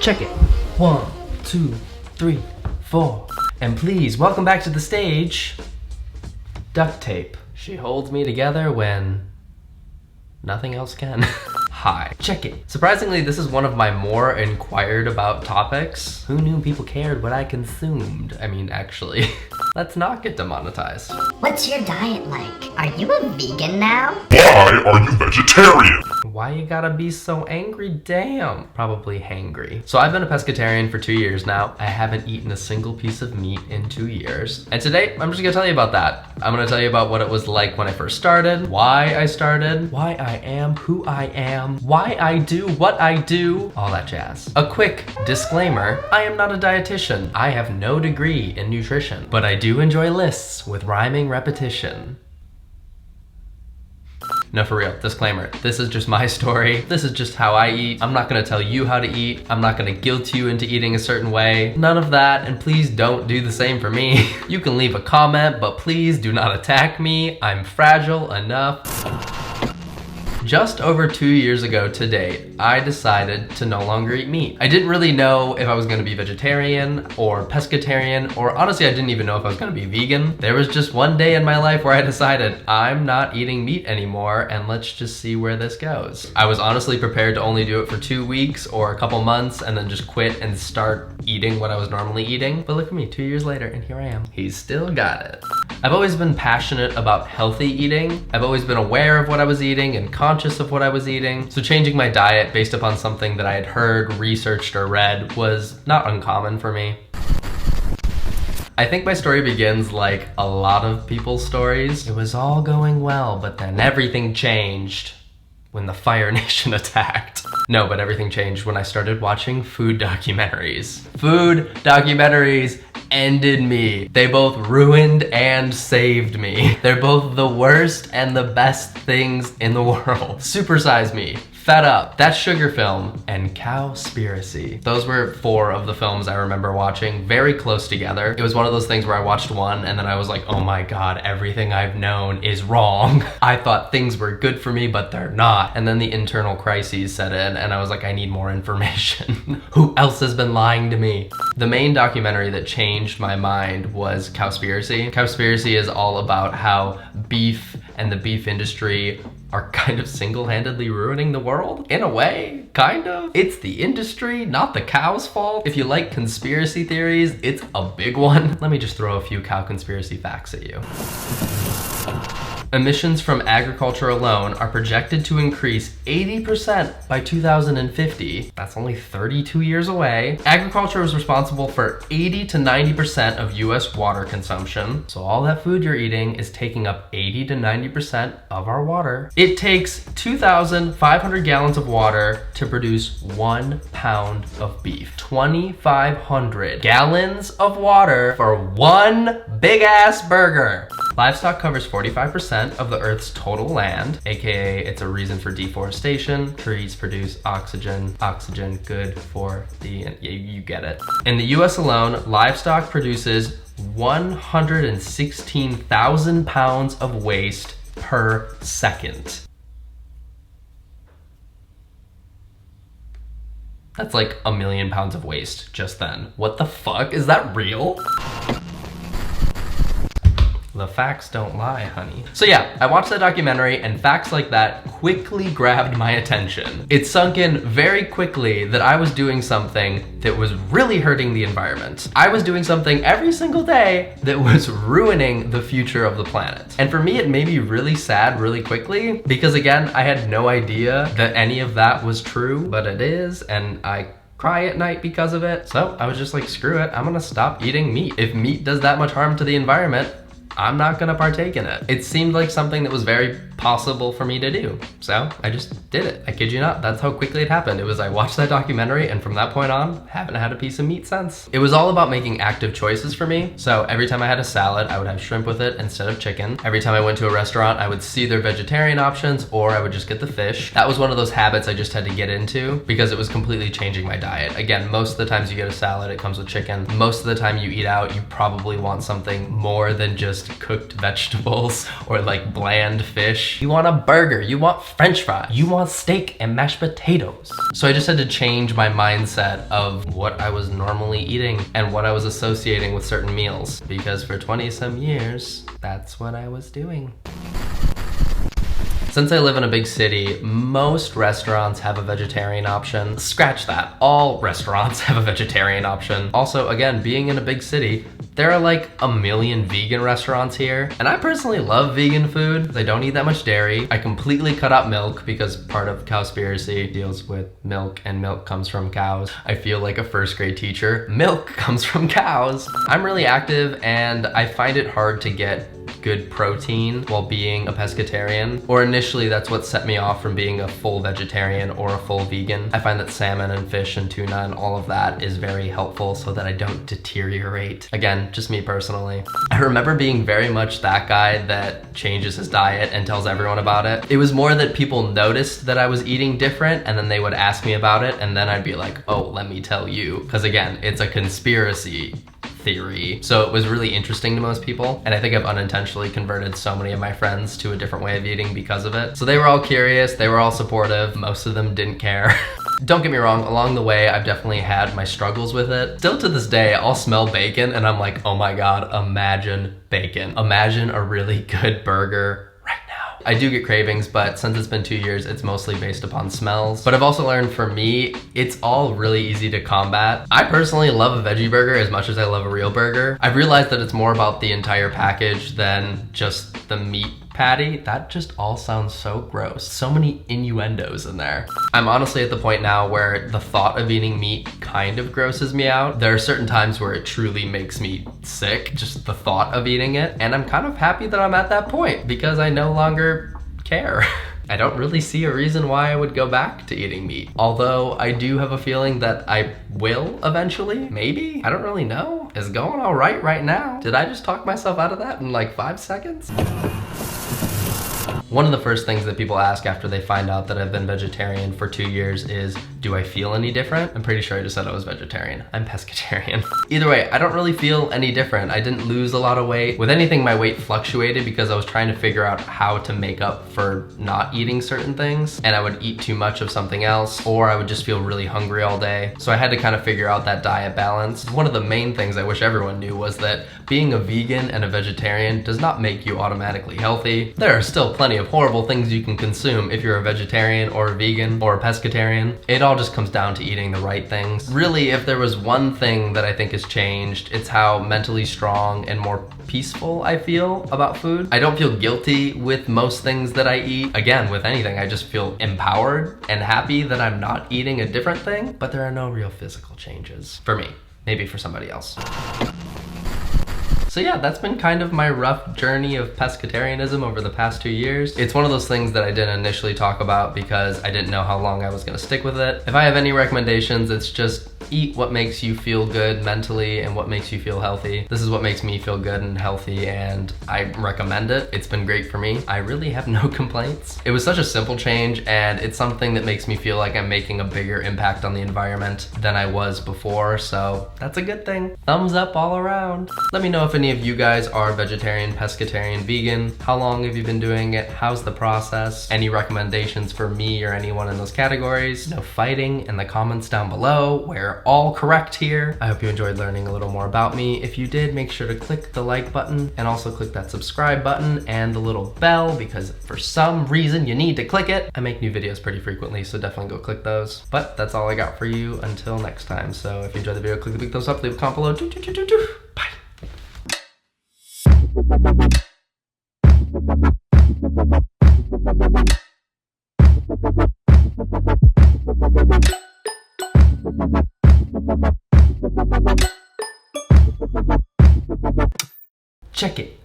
Check it. 1, 2, 3, 4. And please, welcome back to the stage, duct tape. She holds me together when nothing else can. Hi. Check it. Surprisingly, this is one of my more inquired about topics. Who knew people cared what I consumed? I mean, actually, let's not get demonetized. What's your diet like? Are you a vegan now? Why are you vegetarian? Why you gotta be so angry? Damn. Probably hangry. So I've been a pescatarian for 2 years now. I haven't eaten a single piece of meat in 2 years. And today, I'm just gonna tell you about that. I'm gonna tell you about what it was like when I first started, why I started, why I am who I am, why I do what I do, all that jazz. A quick disclaimer, I am not a dietitian. I have no degree in nutrition, but I do enjoy lists with rhyming repetition. No, for real, disclaimer. This is just my story. This is just how I eat. I'm not gonna tell you how to eat. I'm not gonna guilt you into eating a certain way. None of that, and please don't do the same for me. You can leave a comment, but please do not attack me. I'm fragile enough. Just over 2 years ago to date, I decided to no longer eat meat. I didn't really know if I was gonna be vegetarian or pescatarian, or honestly, I didn't even know if I was gonna be vegan. There was just one day in my life where I decided I'm not eating meat anymore, and let's just see where this goes. I was honestly prepared to only do it for 2 weeks or a couple months and then just quit and start eating what I was normally eating. But look at me, 2 years later, and here I am. He's still got it. I've always been passionate about healthy eating. I've always been aware of what I was eating and conscious of what I was eating. So changing my diet based upon something that I had heard, researched, or read was not uncommon for me. I think my story begins like a lot of people's stories. It was all going well, but then everything changed when the Fire Nation attacked. No, but everything changed when I started watching food documentaries. Food documentaries ended me. They both ruined and saved me. They're both the worst and the best things in the world. Supersize Me, Fed Up, That Sugar Film, and Cowspiracy. Those were 4 of the films I remember watching very close together. It was one of those things where I watched one and then I was like, oh my God, everything I've known is wrong. I thought things were good for me, but they're not. And then the internal crises set in and I was like, I need more information. Who else has been lying to me? The main documentary that changed my mind was Cowspiracy. Cowspiracy is all about how beef and the beef industry are kind of single-handedly ruining the world. In a way, kind of. It's the industry, not the cow's fault. If you like conspiracy theories, it's a big one. Let me just throw a few cow conspiracy facts at you. Emissions from agriculture alone are projected to increase 80% by 2050. That's only 32 years away. Agriculture is responsible for 80 to 90% of US water consumption. So all that food you're eating is taking up 80 to 90% of our water. It takes 2,500 gallons of water to produce 1 pound of beef. 2,500 gallons of water for one big ass burger. Livestock covers 45% of the Earth's total land, aka it's a reason for deforestation. Trees produce oxygen, oxygen good for the, you get it. In the US alone, livestock produces 116,000 pounds of waste per second. That's like 1 million pounds of waste just then. What the fuck? Is that real? The facts don't lie, honey. So yeah, I watched that documentary and facts like that quickly grabbed my attention. It sunk in very quickly that I was doing something that was really hurting the environment. I was doing something every single day that was ruining the future of the planet. And for me, it made me really sad really quickly because again, I had no idea that any of that was true, but it is, and I cry at night because of it. So I was just like, screw it, I'm gonna stop eating meat. If meat does that much harm to the environment, I'm not gonna partake in it. It seemed like something that was very possible for me to do. So I just did it. I kid you not, that's how quickly it happened. It was, I watched that documentary and from that point on, haven't had a piece of meat since. It was all about making active choices for me. So every time I had a salad, I would have shrimp with it instead of chicken. Every time I went to a restaurant, I would see their vegetarian options or I would just get the fish. That was one of those habits I just had to get into because it was completely changing my diet. Again, most of the times you get a salad, it comes with chicken. Most of the time you eat out, you probably want something more than just cooked vegetables or like bland fish. fish, you want a burger, you want french fries, you want steak and mashed potatoes. So I just had to change my mindset of what I was normally eating and what I was associating with certain meals, because for 20 some years, that's what I was doing. Since I live in a big city, most restaurants have a vegetarian option. Scratch that, all restaurants have a vegetarian option. Also, again, being in a big city, there are like a million vegan restaurants here, and I personally love vegan food. I don't eat that much dairy. I completely cut out milk because part of Cowspiracy deals with milk, and milk comes from cows. I feel like a first grade teacher. Milk comes from cows. I'm really active, and I find it hard to get good protein while being a pescatarian, or initially that's what set me off from being a full vegetarian or a full vegan. I find that salmon and fish and tuna and all of that is very helpful so that I don't deteriorate. Again, just me personally. I remember being very much that guy that changes his diet and tells everyone about it. It was more that people noticed that I was eating different and then they would ask me about it, and then I'd be like, oh, let me tell you. Because again, it's a conspiracy theory. So it was really interesting to most people, and I think I've unintentionally converted so many of my friends to a different way of eating because of it. So they were all curious, they were all supportive, most of them didn't care. Don't get me wrong, along the way I've definitely had my struggles with it. Still to this day, I'll smell bacon and I'm like, oh my god, imagine bacon. Imagine a really good burger. I do get cravings, but since it's been 2 years, it's mostly based upon smells. But I've also learned for me, it's all really easy to combat. I personally love a veggie burger as much as I love a real burger. I've realized that it's more about the entire package than just the meat patty. That just all sounds so gross. So many innuendos in there. I'm honestly at the point now where the thought of eating meat kind of grosses me out. There are certain times where it truly makes me sick, just the thought of eating it. And I'm kind of happy that I'm at that point because I no longer care. I don't really see a reason why I would go back to eating meat. Although I do have a feeling that I will eventually, maybe? I don't really know. It's going all right now. Did I just talk myself out of that in like 5 seconds? One of the first things that people ask after they find out that I've been vegetarian for 2 years is, do I feel any different? I'm pretty sure I just said I was vegetarian. I'm pescatarian. Either way, I don't really feel any different. I didn't lose a lot of weight. With anything, my weight fluctuated because I was trying to figure out how to make up for not eating certain things, and I would eat too much of something else, or I would just feel really hungry all day. So I had to kind of figure out that diet balance. One of the main things I wish everyone knew was that being a vegan and a vegetarian does not make you automatically healthy. There are still plenty of horrible things you can consume if you're a vegetarian or a vegan or a pescatarian. It all just comes down to eating the right things. Really, if there was one thing that I think has changed, it's how mentally strong and more peaceful I feel about food. I don't feel guilty with most things that I eat. Again, with anything, I just feel empowered and happy that I'm not eating a different thing, but there are no real physical changes. For me, maybe for somebody else. So yeah, that's been kind of my rough journey of pescatarianism over the past 2 years. It's one of those things that I didn't initially talk about because I didn't know how long I was gonna stick with it. If I have any recommendations, it's just eat what makes you feel good mentally and what makes you feel healthy. This is what makes me feel good and healthy, and I recommend it. It's been great for me. I really have no complaints. It was such a simple change, and it's something that makes me feel like I'm making a bigger impact on the environment than I was before, so that's a good thing. Thumbs up all around. Let me know if any of you guys are vegetarian, pescatarian, vegan. How long have you been doing it? How's the process? Any recommendations for me or anyone in those categories? No fighting in the comments down below. We're all correct here. I hope you enjoyed learning a little more about me. If you did, make sure to click the like button and also click that subscribe button and the little bell, because for some reason you need to click it. I make new videos pretty frequently, so definitely go click those. But that's all I got for you until next time. So if you enjoyed the video, click the big thumbs up, leave a comment below. Bye. Check it.